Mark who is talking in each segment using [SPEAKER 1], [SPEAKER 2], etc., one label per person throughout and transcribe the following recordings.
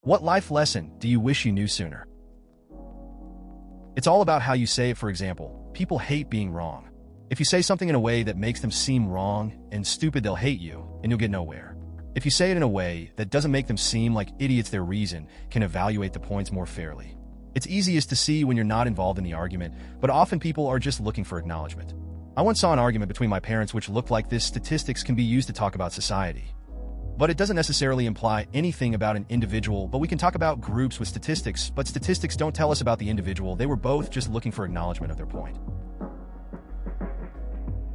[SPEAKER 1] What life lesson do you wish you knew sooner? It's all about how you say it. For example, people hate being wrong. If you say something in a way that makes them seem wrong and stupid, they'll hate you, and you'll get nowhere. If you say it in a way that doesn't make them seem like idiots, their reason can evaluate the points more fairly. It's easiest to see when you're not involved in the argument, but often people are just looking for acknowledgement. I once saw an argument between my parents which looked like this: statistics can be used to talk about society. But it doesn't necessarily imply anything about an individual, but we can talk about groups with statistics, but statistics don't tell us about the individual. They were both just looking for acknowledgement of their point.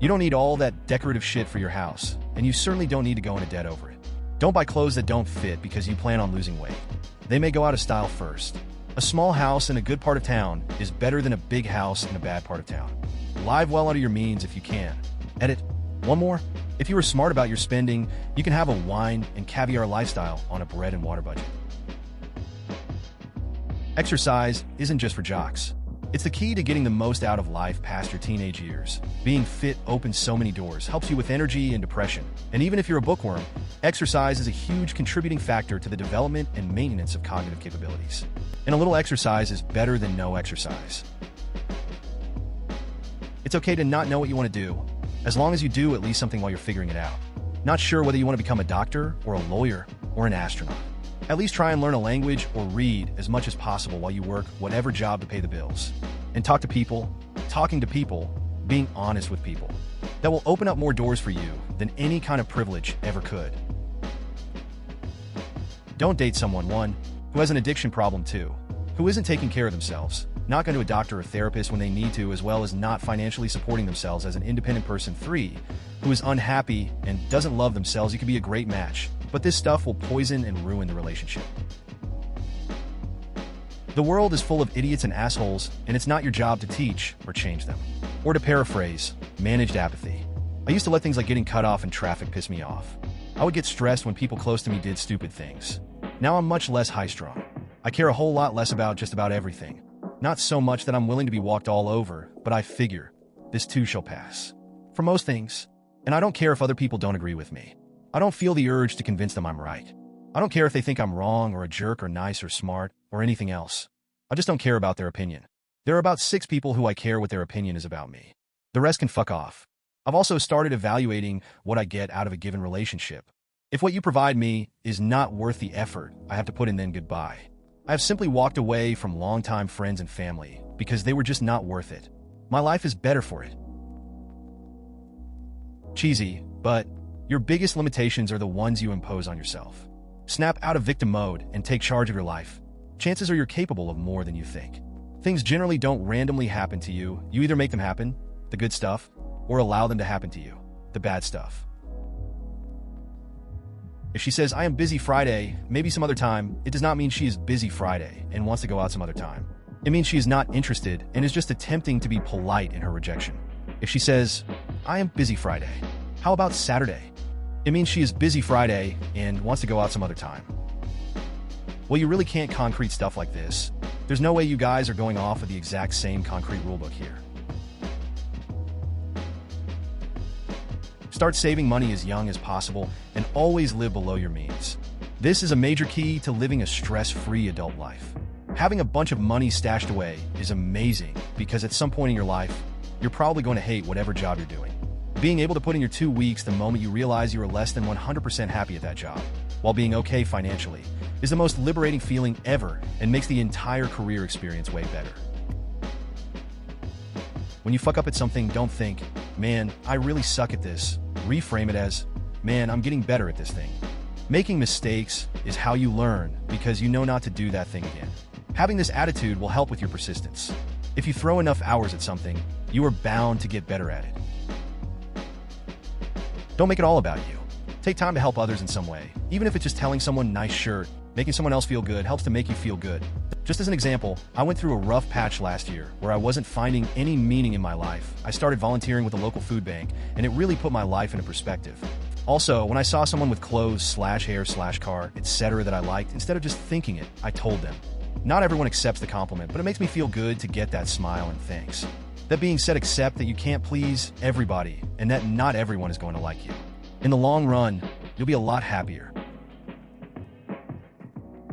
[SPEAKER 1] You don't need all that decorative shit for your house, and you certainly don't need to go into debt over it. Don't buy clothes that don't fit because you plan on losing weight. They may go out of style first. A small house in a good part of town is better than a big house in a bad part of town. Live well under your means if you can. Edit. One more. If you were smart about your spending, you can have a wine and caviar lifestyle on a bread and water budget. Exercise isn't just for jocks. It's the key to getting the most out of life past your teenage years. Being fit opens so many doors, helps you with energy and depression. And even if you're a bookworm, exercise is a huge contributing factor to the development and maintenance of cognitive capabilities. And a little exercise is better than no exercise. It's okay to not know what you want to do, as long as you do at least something while you're figuring it out. Not sure whether you want to become a doctor or a lawyer or an astronaut. At least try and learn a language or read as much as possible while you work whatever job to pay the bills. And talk to people, talking to people, being honest with people. That will open up more doors for you than any kind of privilege ever could. Don't date someone, 1, who has an addiction problem, 2, who isn't taking care of themselves, not going to a doctor or therapist when they need to, as well as not financially supporting themselves as an independent person, 3, who is unhappy and doesn't love themselves. You could be a great match, but this stuff will poison and ruin the relationship. The world is full of idiots and assholes, and it's not your job to teach or change them. Or to paraphrase, managed apathy. I used to let things like getting cut off in traffic piss me off. I would get stressed when people close to me did stupid things. Now I'm much less high-strung. I care a whole lot less about just about everything. Not so much that I'm willing to be walked all over, but I figure, this too shall pass. For most things. And I don't care if other people don't agree with me. I don't feel the urge to convince them I'm right. I don't care if they think I'm wrong or a jerk or nice or smart or anything else. I just don't care about their opinion. There are about 6 people who I care what their opinion is about me. The rest can fuck off. I've also started evaluating what I get out of a given relationship. If what you provide me is not worth the effort I have to put in, then goodbye. I have simply walked away from longtime friends and family because they were just not worth it. My life is better for it. Cheesy, but your biggest limitations are the ones you impose on yourself. Snap out of victim mode and take charge of your life. Chances are you're capable of more than you think. Things generally don't randomly happen to you. You either make them happen, the good stuff, or allow them to happen to you, the bad stuff. If she says, "I am busy Friday, maybe some other time," it does not mean she is busy Friday and wants to go out some other time. It means she is not interested and is just attempting to be polite in her rejection. If she says, "I am busy Friday, how about Saturday?" it means she is busy Friday and wants to go out some other time. Well, you really can't concrete stuff like this. There's no way you guys are going off of the exact same concrete rulebook here. Start saving money as young as possible and always live below your means. This is a major key to living a stress-free adult life. Having a bunch of money stashed away is amazing because at some point in your life, you're probably going to hate whatever job you're doing. Being able to put in your 2 weeks the moment you realize you are less than 100% happy at that job, while being okay financially, is the most liberating feeling ever and makes the entire career experience way better. When you fuck up at something, don't think, "Man, I really suck at this." Reframe it as, "Man, I'm getting better at this thing." Making mistakes is how you learn because you know not to do that thing again. Having this attitude will help with your persistence. If you throw enough hours at something, you are bound to get better at it. Don't make it all about you. Take time to help others in some way, even if it's just telling someone nice shirt. Making someone else feel good helps to make you feel good. Just as an example, I went through a rough patch last year where I wasn't finding any meaning in my life. I started volunteering with a local food bank, and it really put my life into perspective. Also, when I saw someone with clothes/hair/car, etc. that I liked, instead of just thinking it, I told them. Not everyone accepts the compliment, but it makes me feel good to get that smile and thanks. That being said, accept that you can't please everybody and that not everyone is going to like you. In the long run, you'll be a lot happier.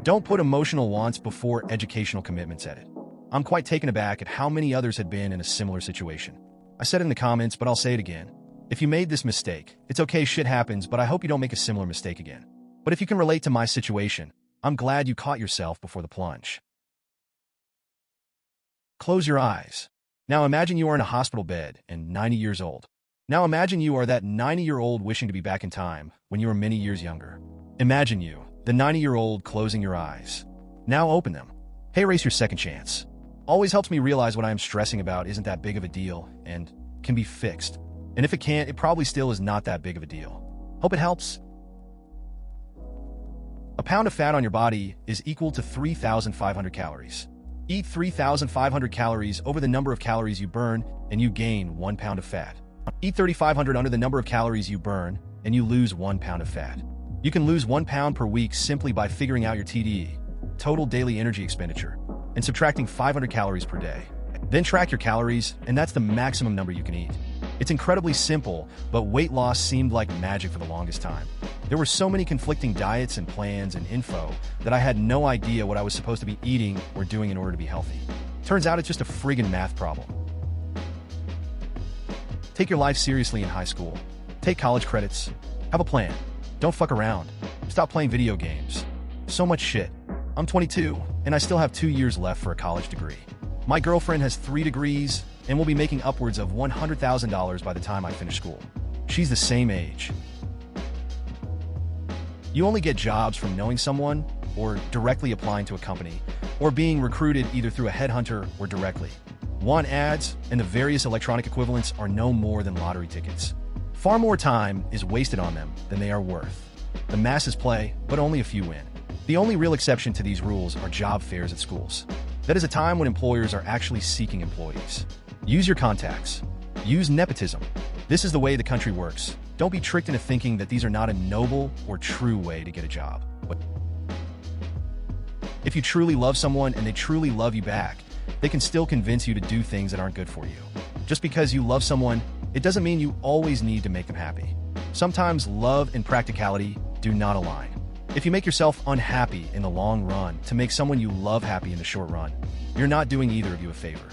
[SPEAKER 1] Don't put emotional wants before educational commitments. Edit. I'm quite taken aback at how many others had been in a similar situation. I said it in the comments, but I'll say it again. If you made this mistake, it's okay, shit happens, but I hope you don't make a similar mistake again. But if you can relate to my situation, I'm glad you caught yourself before the plunge. Close your eyes. Now imagine you are in a hospital bed and 90 years old. Now imagine you are that 90-year-old wishing to be back in time when you were many years younger. Imagine you, the 90-year-old, closing your eyes. Now open them. Hey, race your second chance. Always helps me realize what I am stressing about isn't that big of a deal and can be fixed. And if it can't, it probably still is not that big of a deal. Hope it helps. A pound of fat on your body is equal to 3,500 calories. Eat 3,500 calories over the number of calories you burn, and you gain 1 pound of fat. Eat 3,500 under the number of calories you burn, and you lose 1 pound of fat. You can lose 1 pound per week simply by figuring out your TDE, total daily energy expenditure, and subtracting 500 calories per day. Then track your calories, and that's the maximum number you can eat. It's incredibly simple, but weight loss seemed like magic for the longest time. There were so many conflicting diets and plans and info that I had no idea what I was supposed to be eating or doing in order to be healthy. Turns out it's just a friggin' math problem. Take your life seriously in high school. Take college credits. Have a plan. Don't fuck around. Stop playing video games. So much shit. I'm 22, and I still have 2 years left for a college degree. My girlfriend has 3 degrees and will be making upwards of $100,000 by the time I finish school. She's the same age. You only get jobs from knowing someone, or directly applying to a company, or being recruited either through a headhunter or directly. Want ads and the various electronic equivalents are no more than lottery tickets. Far more time is wasted on them than they are worth. The masses play, but only a few win. The only real exception to these rules are job fairs at schools. That is a time when employers are actually seeking employees. Use your contacts. Use nepotism. This is the way the country works. Don't be tricked into thinking that these are not a noble or true way to get a job. If you truly love someone and they truly love you back, they can still convince you to do things that aren't good for you. Just because you love someone, it doesn't mean you always need to make them happy. Sometimes love and practicality do not align. If you make yourself unhappy in the long run to make someone you love happy in the short run, you're not doing either of you a favor.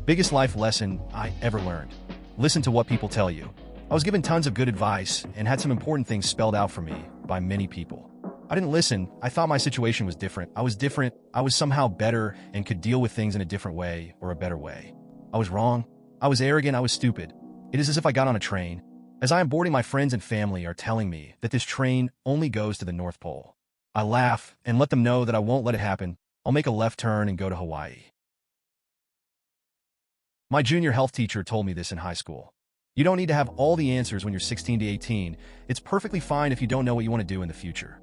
[SPEAKER 1] Biggest life lesson I ever learned. Listen to what people tell you. I was given tons of good advice and had some important things spelled out for me by many people. I didn't listen. I thought my situation was different. I was different. I was somehow better and could deal with things in a different way or a better way. I was wrong. I was arrogant. I was stupid. It is as if I got on a train. As I am boarding, my friends and family are telling me that this train only goes to the North Pole. I laugh and let them know that I won't let it happen. I'll make a left turn and go to Hawaii. My junior health teacher told me this in high school. You don't need to have all the answers when you're 16 to 18. It's perfectly fine if you don't know what you want to do in the future.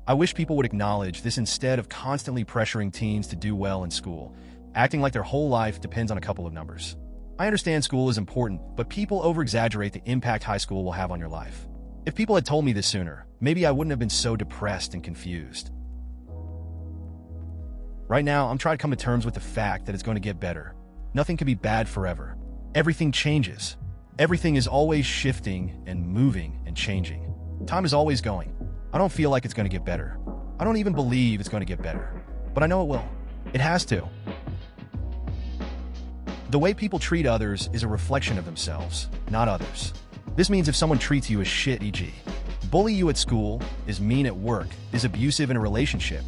[SPEAKER 1] I wish people would acknowledge this instead of constantly pressuring teens to do well in school, acting like their whole life depends on a couple of numbers. I understand school is important, but people over-exaggerate the impact high school will have on your life. If people had told me this sooner, maybe I wouldn't have been so depressed and confused. Right now, I'm trying to come to terms with the fact that it's going to get better. Nothing can be bad forever. Everything changes. Everything is always shifting and moving and changing. Time is always going. I don't feel like it's going to get better. I don't even believe it's going to get better. But I know it will. It has to. The way people treat others is a reflection of themselves, not others. This means if someone treats you as shit, e.g., bully you at school, is mean at work, is abusive in a relationship,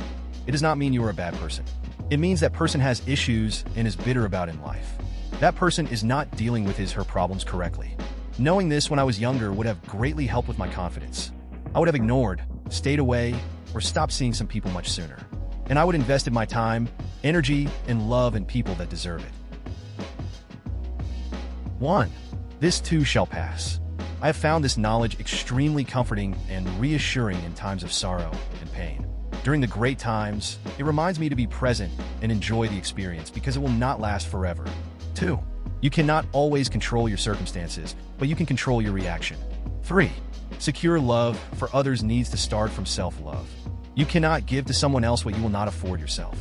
[SPEAKER 1] it does not mean you are a bad person. It means that person has issues and is bitter about in life. That person is not dealing with his/her problems correctly. Knowing this when I was younger would have greatly helped with my confidence. I would have ignored, stayed away, or stopped seeing some people much sooner. And I would have invested my time, energy, and love in people that deserve it. 1. This too shall pass. I have found this knowledge extremely comforting and reassuring in times of sorrow and pain. During the great times, it reminds me to be present and enjoy the experience because it will not last forever. 2. You cannot always control your circumstances, but you can control your reaction. 3. Secure love for others needs to start from self-love. You cannot give to someone else what you will not afford yourself.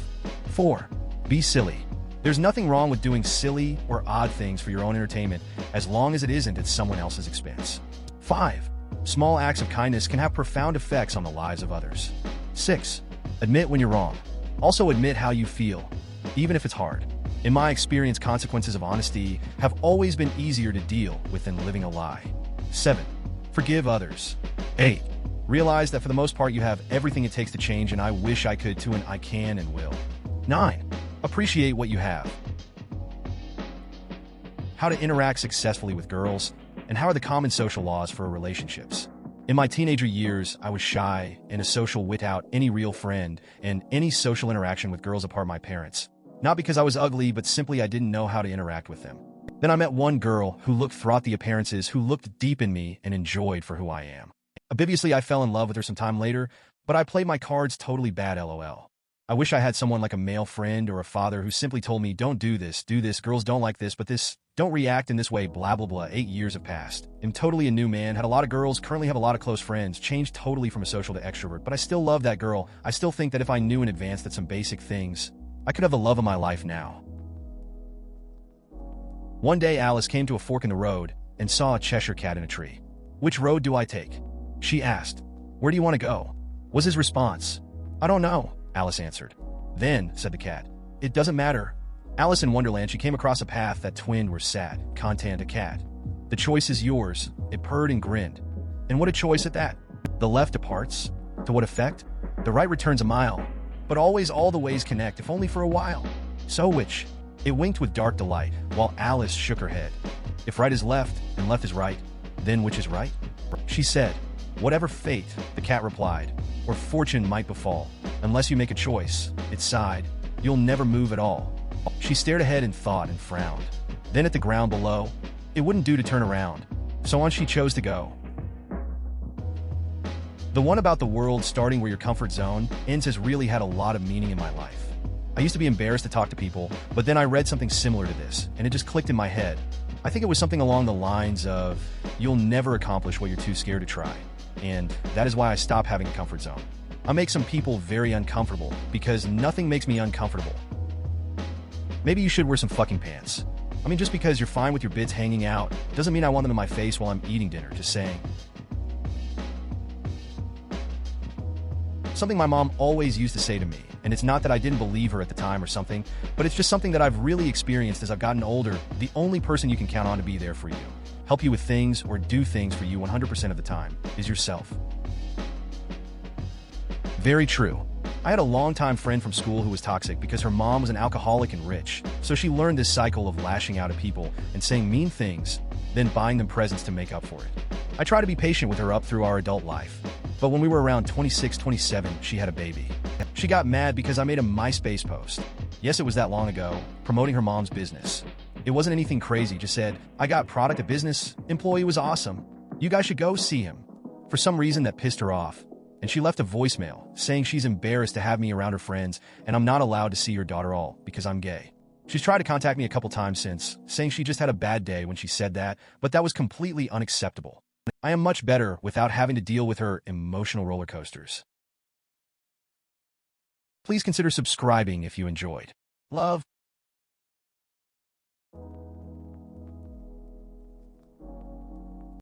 [SPEAKER 1] 4. Be silly. There's nothing wrong with doing silly or odd things for your own entertainment as long as it isn't at someone else's expense. 5. Small acts of kindness can have profound effects on the lives of others. 6. Admit when you're wrong. Also admit how you feel, even if it's hard. In my experience, consequences of honesty have always been easier to deal with than living a lie. 7. Forgive others. 8. Realize that for the most part you have everything it takes to change, and I wish I could too, and I can and will. 9. Appreciate what you have. How to interact successfully with girls, and how are the common social laws for relationships. In my teenager years, I was shy and a social without any real friend and any social interaction with girls apart my parents. Not because I was ugly, but simply I didn't know how to interact with them. Then I met one girl who looked throughout the appearances, who looked deep in me and enjoyed for who I am. Obviously, I fell in love with her some time later, but I played my cards totally bad, lol. I wish I had someone like a male friend or a father who simply told me, don't do this, girls don't like this, but this, don't react in this way, blah blah blah. 8 years have passed. I'm totally a new man, had a lot of girls, currently have a lot of close friends, changed totally from a social to extrovert, but I still love that girl. I still think that if I knew in advance that some basic things, I could have the love of my life now. One day Alice came to a fork in the road and saw a Cheshire cat in a tree. Which road do I take? She asked. Where do you want to go? Was his response. I don't know, Alice answered. Then, said the cat, it doesn't matter. Alice in Wonderland, she came across a path that twinned were sad, content a cat. The choice is yours, it purred and grinned. And what a choice at that. The left departs. To what effect? The right returns a mile. But always all the ways connect, if only for a while. So which? It winked with dark delight, while Alice shook her head. If right is left, and left is right, then which is right? She said. Whatever fate, the cat replied, or fortune might befall, unless you make a choice, it sighed, you'll never move at all. She stared ahead in thought and frowned. Then at the ground below, it wouldn't do to turn around, so on she chose to go. The one about the world starting where your comfort zone ends has really had a lot of meaning in my life. I used to be embarrassed to talk to people, but then I read something similar to this, and it just clicked in my head. I think it was something along the lines of, you'll never accomplish what you're too scared to try. And that is why I stopped having a comfort zone. I make some people very uncomfortable because nothing makes me uncomfortable. Maybe you should wear some fucking pants. I mean, just because you're fine with your bits hanging out doesn't mean I want them in my face while I'm eating dinner, just saying. Something my mom always used to say to me, and it's not that I didn't believe her at the time or something, but it's just something that I've really experienced as I've gotten older. The only person you can count on to be there for you, help you with things, or do things for you 100% of the time, is yourself. Very true. I had a longtime friend from school who was toxic because her mom was an alcoholic and rich, so she learned this cycle of lashing out at people and saying mean things, then buying them presents to make up for it. I tried to be patient with her up through our adult life, but when we were around 26, 27, she had a baby. She got mad because I made a MySpace post. Yes, it was that long ago, promoting her mom's business. It wasn't anything crazy, just said, I got product, a business, employee was awesome. You guys should go see him. For some reason that pissed her off, and she left a voicemail saying she's embarrassed to have me around her friends and I'm not allowed to see her daughter all because I'm gay. She's tried to contact me a couple times since, saying she just had a bad day when she said that, but that was completely unacceptable. I am much better without having to deal with her emotional roller coasters. Please consider subscribing if you enjoyed. Love.